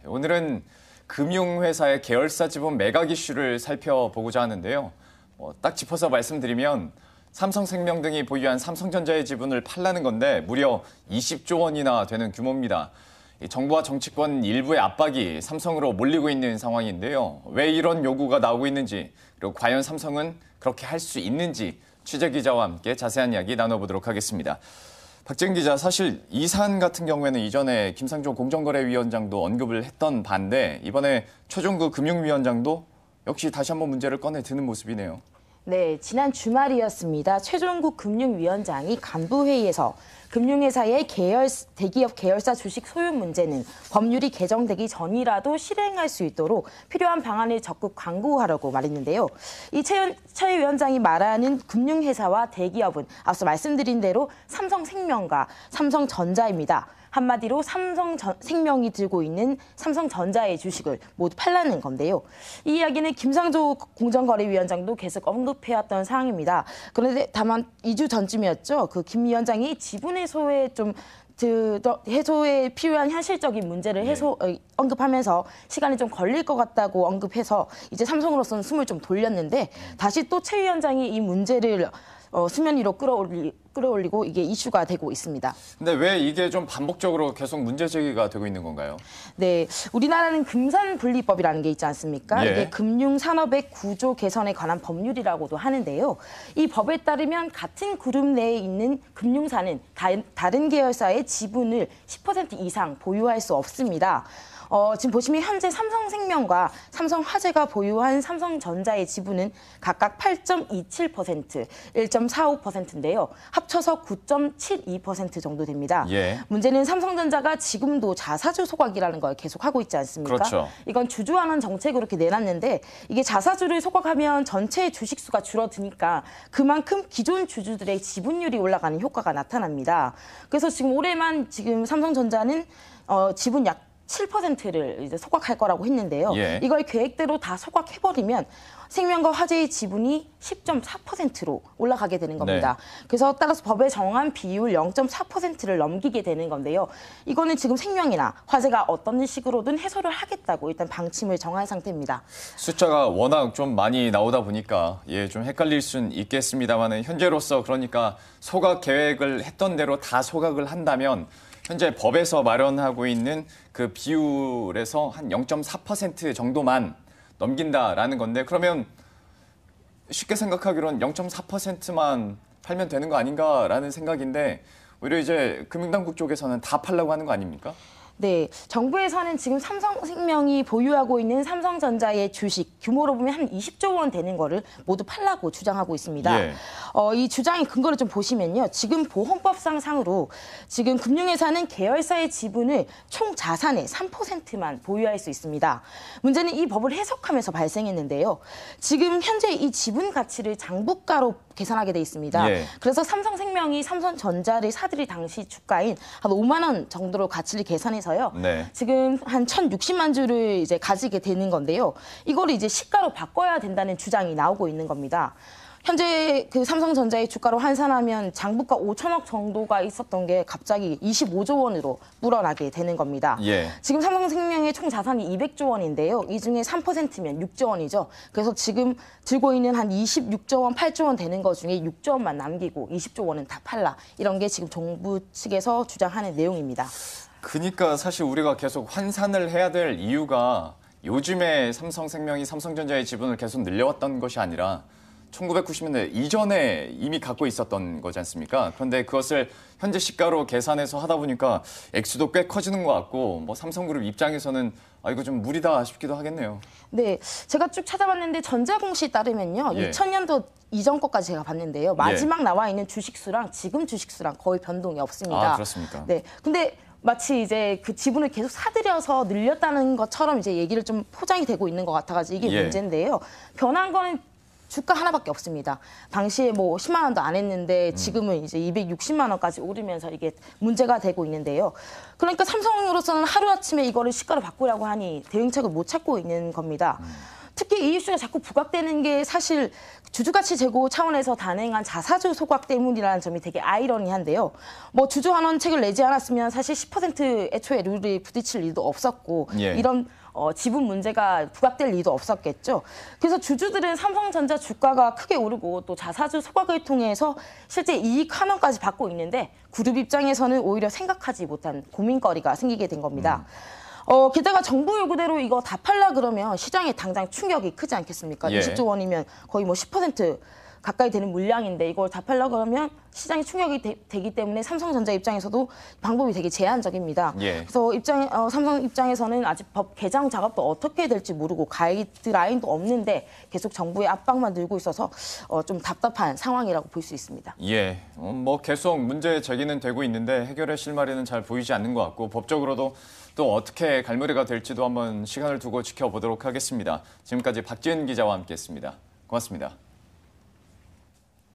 오늘은 금융회사의 계열사 지분 매각 이슈를 살펴보고자 하는데요. 딱 짚어서 말씀드리면 삼성생명 등이 보유한 삼성전자의 지분을 팔라는 건데 무려 20조 원이나 되는 규모입니다. 정부와 정치권 일부의 압박이 삼성으로 몰리고 있는 상황인데요. 왜 이런 요구가 나오고 있는지, 그리고 과연 삼성은 그렇게 할 수 있는지 취재기자와 함께 자세한 이야기 나눠보도록 하겠습니다. 박재은 기자, 사실 이 사안 같은 경우에는 이전에 김상조 공정거래위원장도 언급을 했던 바인데 이번에 최종구 금융위원장도 역시 다시 한번 문제를 꺼내 드는 모습이네요. 네, 지난 주말이었습니다. 최종국 금융위원장이 간부회의에서 금융회사의 대기업 계열사 주식 소유 문제는 법률이 개정되기 전이라도 실행할 수 있도록 필요한 방안을 적극 강구하라고 말했는데요. 이 최 위원장이 말하는 금융회사와 대기업은 앞서 말씀드린 대로 삼성생명과 삼성전자입니다. 한마디로 삼성생명이 들고 있는 삼성전자의 주식을 모두 팔라는 건데요. 이 이야기는 김상조 공정거래위원장도 계속 언급해왔던 사항입니다. 그런데 다만 2주 전쯤이었죠. 그 김 위원장이 지분 해소에 필요한 현실적인 문제를 언급하면서 시간이 좀 걸릴 것 같다고 언급해서 이제 삼성으로서는 숨을 좀 돌렸는데 다시 또 최 위원장이 이 문제를 수면 위로 끌어올리고 이게 이슈가 되고 있습니다. 근데 왜 이게 좀 반복적으로 계속 문제 제기가 되고 있는 건가요? 네, 우리나라는 금산분리법이라는 게 있지 않습니까? 예. 이게 금융산업의 구조 개선에 관한 법률이라고도 하는데요. 이 법에 따르면 같은 그룹 내에 있는 금융사는 다른 계열사의 지분을 10% 이상 보유할 수 없습니다. 지금 보시면 현재 삼성생명과 삼성화재가 보유한 삼성전자의 지분은 각각 8.27%, 1.45%인데요. 합쳐서 9.72% 정도 됩니다. 예. 문제는 삼성전자가 지금도 자사주 소각이라는 걸 계속하고 있지 않습니까? 그렇죠. 이건 주주환원 정책으로 이렇게 내놨는데 이게 자사주를 소각하면 전체 주식수가 줄어드니까 그만큼 기존 주주들의 지분율이 올라가는 효과가 나타납니다. 그래서 지금 올해만 지금 삼성전자는 지분 약 7%를 이제 소각할 거라고 했는데요. 예. 이걸 계획대로 다 소각해버리면 생명과 화재의 지분이 10.4%로 올라가게 되는 겁니다. 네. 그래서 따라서 법에 정한 비율 0.4%를 넘기게 되는 건데요. 이거는 지금 생명이나 화재가 어떤 식으로든 해소를 하겠다고 일단 방침을 정한 상태입니다. 숫자가 워낙 좀 많이 나오다 보니까 좀 헷갈릴 수는 있겠습니다만 현재로서 그러니까 소각 계획을 했던 대로 다 소각을 한다면 현재 법에서 마련하고 있는 그 비율에서 한 0.4% 정도만 넘긴다라는 건데 그러면 쉽게 생각하기로는 0.4%만 팔면 되는 거 아닌가라는 생각인데 오히려 이제 금융당국 쪽에서는 다 팔라고 하는 거 아닙니까? 네, 정부에서는 지금 삼성생명이 보유하고 있는 삼성전자의 주식 규모로 보면 한 20조 원 되는 거를 모두 팔라고 주장하고 있습니다. 예. 이 주장의 근거를 좀 보시면요. 지금 보험법상 상으로 지금 금융회사는 계열사의 지분을 총 자산의 3%만 보유할 수 있습니다. 문제는 이 법을 해석하면서 발생했는데요. 지금 현재 이 지분 가치를 장부가로 계산하게 돼 있습니다. 예. 그래서 삼성생명이 삼성전자를 사들이 당시 주가인 한 5만 원 정도로 가치를 계산해서요. 네. 지금 한 1,060만 주를 이제 가지게 되는 건데요. 이거를 이제 시가로 바꿔야 된다는 주장이 나오고 있는 겁니다. 현재 그 삼성전자의 주가로 환산하면 장부가 5천억 정도가 있었던 게 갑자기 25조 원으로 불어나게 되는 겁니다. 예. 지금 삼성생명의 총 자산이 200조 원인데요. 이 중에 3%면 6조 원이죠. 그래서 지금 들고 있는 한 26조 원, 8조 원 되는 것 중에 6조 원만 남기고 20조 원은 다 팔라. 이런 게 지금 정부 측에서 주장하는 내용입니다. 그러니까 사실 우리가 계속 환산을 해야 될 이유가 요즘에 삼성생명이 삼성전자의 지분을 계속 늘려왔던 것이 아니라 1990년대 이전에 이미 갖고 있었던 거지 않습니까? 그런데 그것을 현재 시가로 계산해서 하다 보니까 액수도 꽤 커지는 것 같고 뭐 삼성그룹 입장에서는 이거 좀 무리다 싶기도 하겠네요. 네, 제가 쭉 찾아봤는데 전자공시에 따르면요. 예. 2000년도 이전 것까지 제가 봤는데요. 마지막 나와 있는 주식수랑 지금 주식수랑 거의 변동이 없습니다. 아, 그렇습니까? 네, 근데 마치 이제 그 지분을 계속 사들여서 늘렸다는 것처럼 이제 얘기를 좀 포장이 되고 있는 것 같아가지고 이게 예. 문제인데요. 변한 거는 주가 하나밖에 없습니다. 당시에 뭐 10만 원도 안 했는데 지금은 이제 260만 원까지 오르면서 이게 문제가 되고 있는데요. 그러니까 삼성으로서는 하루아침에 이거를 시가로 바꾸려고 하니 대응책을 못 찾고 있는 겁니다. 특히 이 이슈가 자꾸 부각되는 게 사실 주주가치 제고 차원에서 단행한 자사주 소각 때문이라는 점이 되게 아이러니한데요. 뭐 주주환원책을 내지 않았으면 사실 10% 애초에 룰이 부딪힐 일도 없었고 예. 이런 지분 문제가 부각될 일도 없었겠죠. 그래서 주주들은 삼성전자 주가가 크게 오르고 또 자사주 소각을 통해서 실제 이익 환원까지 받고 있는데 그룹 입장에서는 오히려 생각하지 못한 고민거리가 생기게 된 겁니다. 게다가 정부 요구대로 이거 다 팔라 그러면 시장에 당장 충격이 크지 않겠습니까? 예. 20조 원이면 거의 뭐 10% 가까이 되는 물량인데 이걸 다 팔라 그러면 시장에 충격이 되기 때문에 삼성전자 입장에서도 방법이 되게 제한적입니다. 예. 그래서 삼성 입장에서는 아직 법 개정 작업도 어떻게 될지 모르고 가이드라인도 없는데 계속 정부의 압박만 늘고 있어서 좀 답답한 상황이라고 볼 수 있습니다. 예, 뭐 계속 문제 제기는 되고 있는데 해결의 실마리는 잘 보이지 않는 것 같고 법적으로도 또 어떻게 갈무리가 될지도 한번 시간을 두고 지켜보도록 하겠습니다. 지금까지 박지은 기자와 함께했습니다. 고맙습니다.